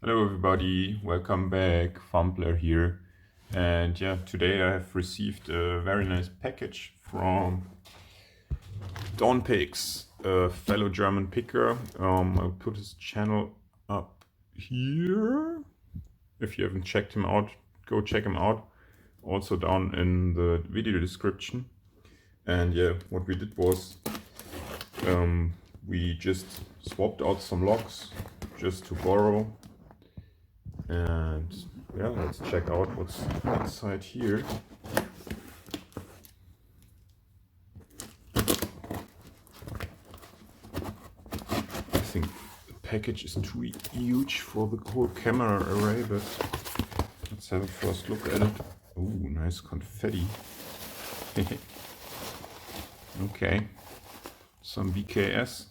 Hello everybody, welcome back, Fumbler here. And yeah, today I have received a very nice package from Picks, a fellow German picker. I'll put his channel up here. If you haven't checked him out, go check him out. Also down in the video description. And yeah, what we did was we just swapped out some locks just to borrow. And yeah, let's check out what's inside here. I think the package is too huge for the whole camera array, but let's have a first look at it. Oh, nice confetti. Okay, some BKS.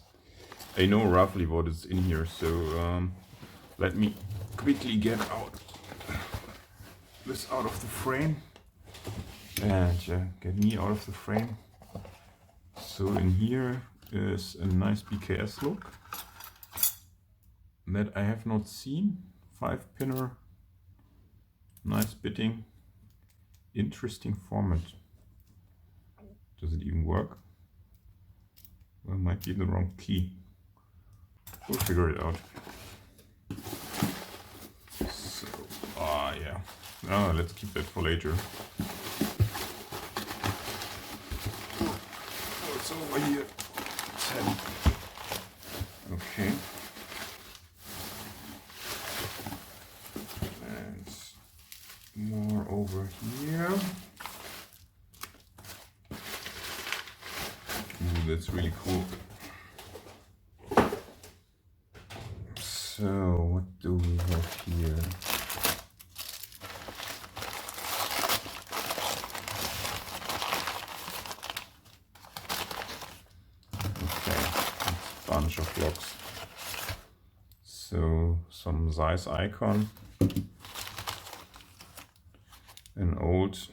I know roughly what is in here, so let me quickly get this out of the frame and get me out of the frame. So in here is a nice BKS look that I have not seen. 5-pinner, nice bitting, interesting format. Does it even work? Well, it might be the wrong key. We'll figure it out. So, yeah. Oh, let's keep that for later. What's over here? It's heavy. Okay. And more over here. Ooh, that's really cool. So, what do we have here? Okay, a bunch of locks. So, some Zeiss icon, an old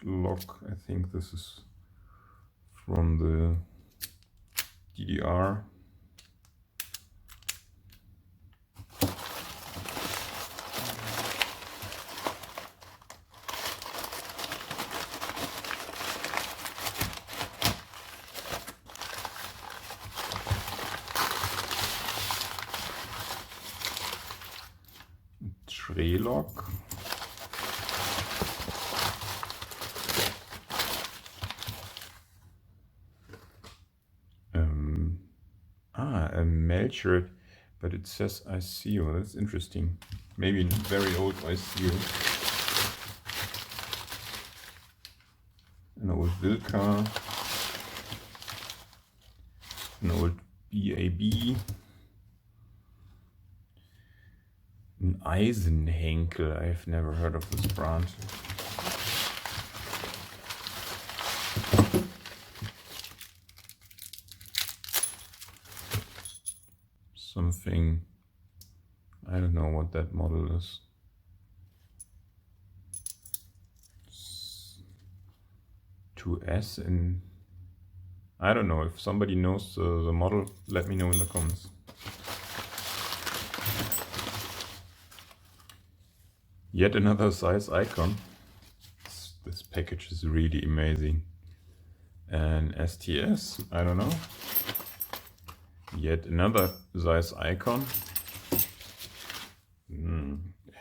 lock. I think this is from the DDR. Tray lock. A Melchert, but it says ISEO. That's interesting. Maybe a very old ISEO. An old Wilka. An old BAB. An Eisenhenkel. I've never heard of this brand. Something, I don't know what that model is. 2S, and I don't know. If somebody knows the model, let me know in the comments. Yet another Zeiss icon. This package is really amazing. An STS, I don't know. Yet another Zeiss icon.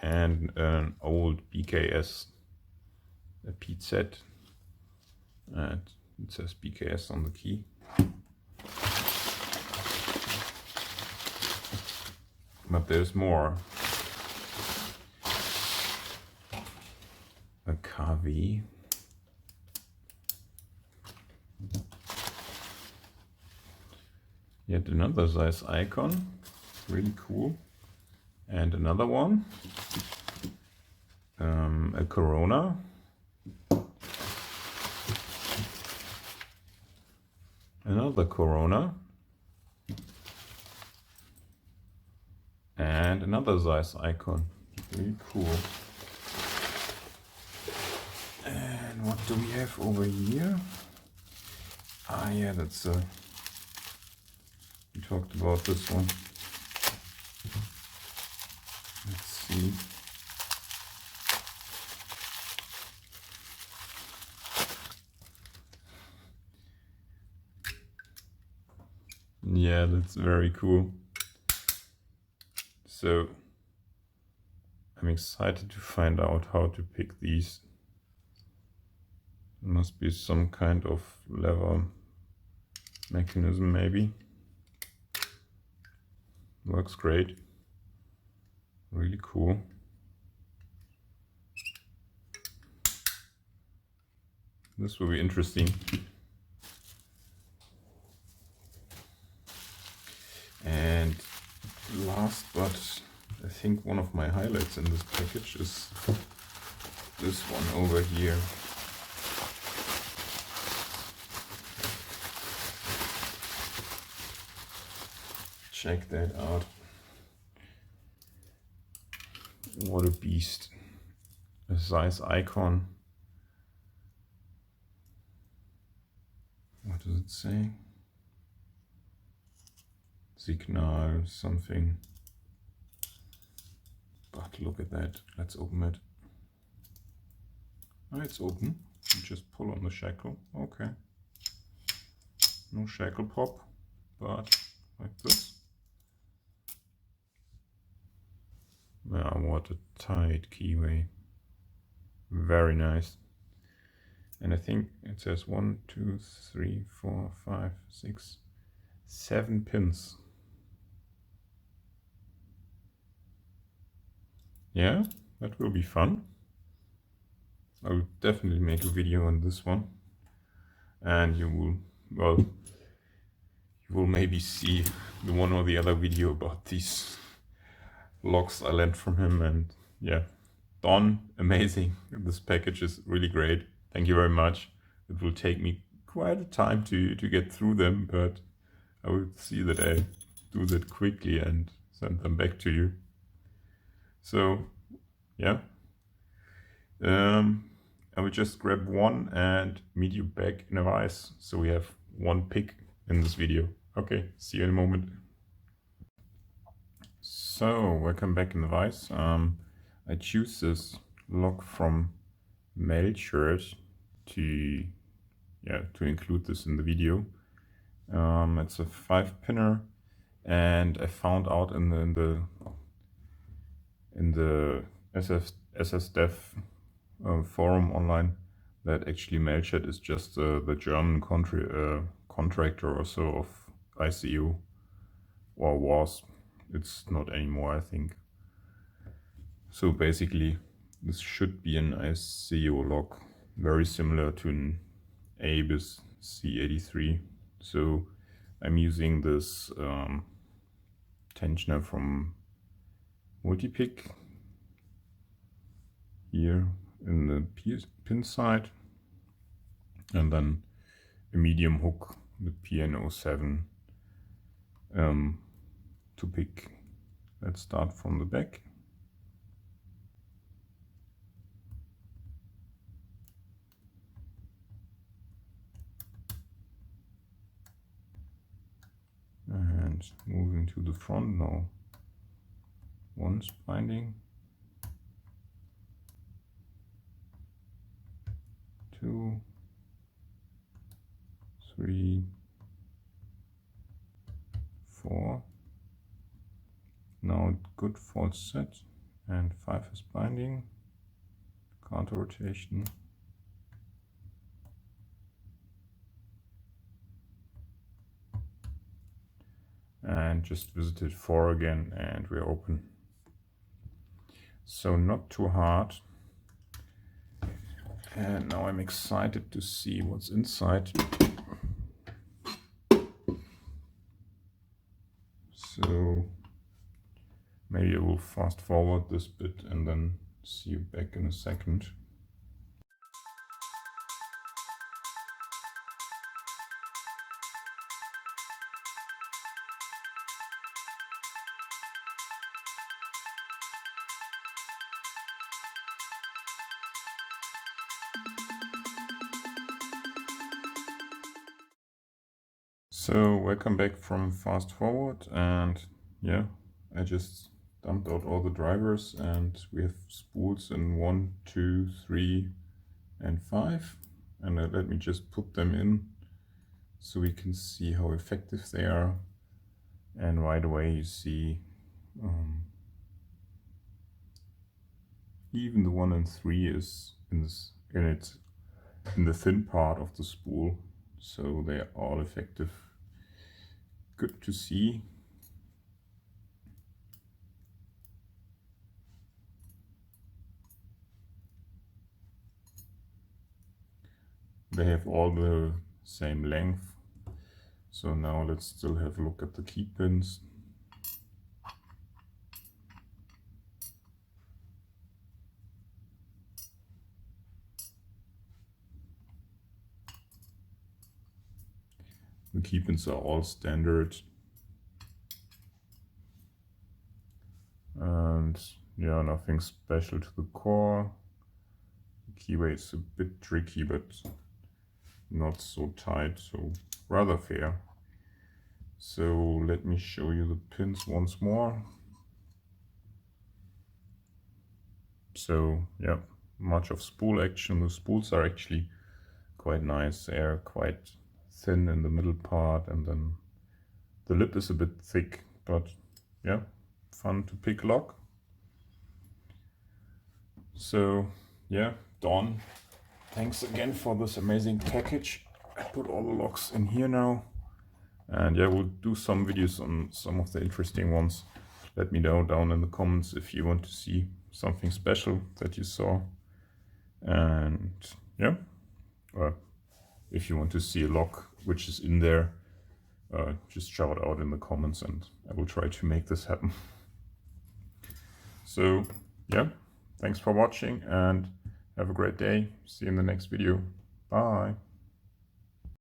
And an old BKS, a PZ. And it says BKS on the key. But there's more. A KV. Yet another Zeiss icon, really cool. And another one, a Corona. Another Corona. And another Zeiss icon, really cool. And what do we have over here? Ah yeah, that's we talked about this one. see. Yeah, that's very cool. So I'm excited to find out how to pick these. There must be some kind of lever mechanism maybe. Works great. Really cool. This will be interesting. And last, but I think one of my highlights in this package is this one over here. Check that out. What a beast. A size icon. What does it say? Signal something. But look at that. Let's open it. Oh, it's open. You just pull on the shackle. Okay. No shackle pop, but like this. Yeah, what a tight keyway. Very nice. And I think it says 1, 2, 3, 4, 5, 6, 7 pins. Yeah, that will be fun. I will definitely make a video on this one. And you will, well, you will maybe see the one or the other video about these locks I lent from him. And yeah, Don, amazing. This package is really great. Thank you very much. It will take me quite a time to get through them, but I will see that I do that quickly and send them back to you. So yeah, I will just grab one and meet you back in a vice. So we have one pick in this video. Okay, see you in a moment. So welcome back in the vice. I choose this lock from Melchert to include this in the video. It's a 5-pinner, and I found out in the SSDev forum online that actually Melchert is just the German contractor or so of ISEO, or was. It's not anymore, I think. So basically this should be an ISEO lock, very similar to an ABIS C83. So I'm using this tensioner from Multipick here in the pin side, and then a medium hook, the PN07, to pick. Let's start from the back. And moving to the front now. One binding, 2, 3, 4. Now good false set, and 5 is binding, counter rotation. And just visited 4 again, and we're open. So not too hard. And now I'm excited to see what's inside. So maybe I will fast forward this bit and then see you back in a second. So welcome back from fast forward, and yeah, I just dumped out all the drivers, and we have spools in 1, 2, 3 and 5, and let me just put them in so we can see how effective they are. And right away you see even the 1 and 3 is in the thin part of the spool, so they are all effective. Good to see. They have all the same length. So now let's still have a look at the key pins. The key pins are all standard. And yeah, nothing special to the core. The keyway is a bit tricky, but not so tight, so rather fair. So let me show you the pins once more. So yeah, much of spool action. The spools are actually quite nice. They are quite thin in the middle part, and then the lip is a bit thick, but yeah, fun to pick lock. So yeah, done. Thanks again for this amazing package. I put all the locks in here now, and yeah, we'll do some videos on some of the interesting ones. Let me know down in the comments if you want to see something special that you saw, and yeah, if you want to see a lock which is in there, just shout out in the comments and I will try to make this happen. So yeah, thanks for watching and have a great day. See you in the next video. Bye.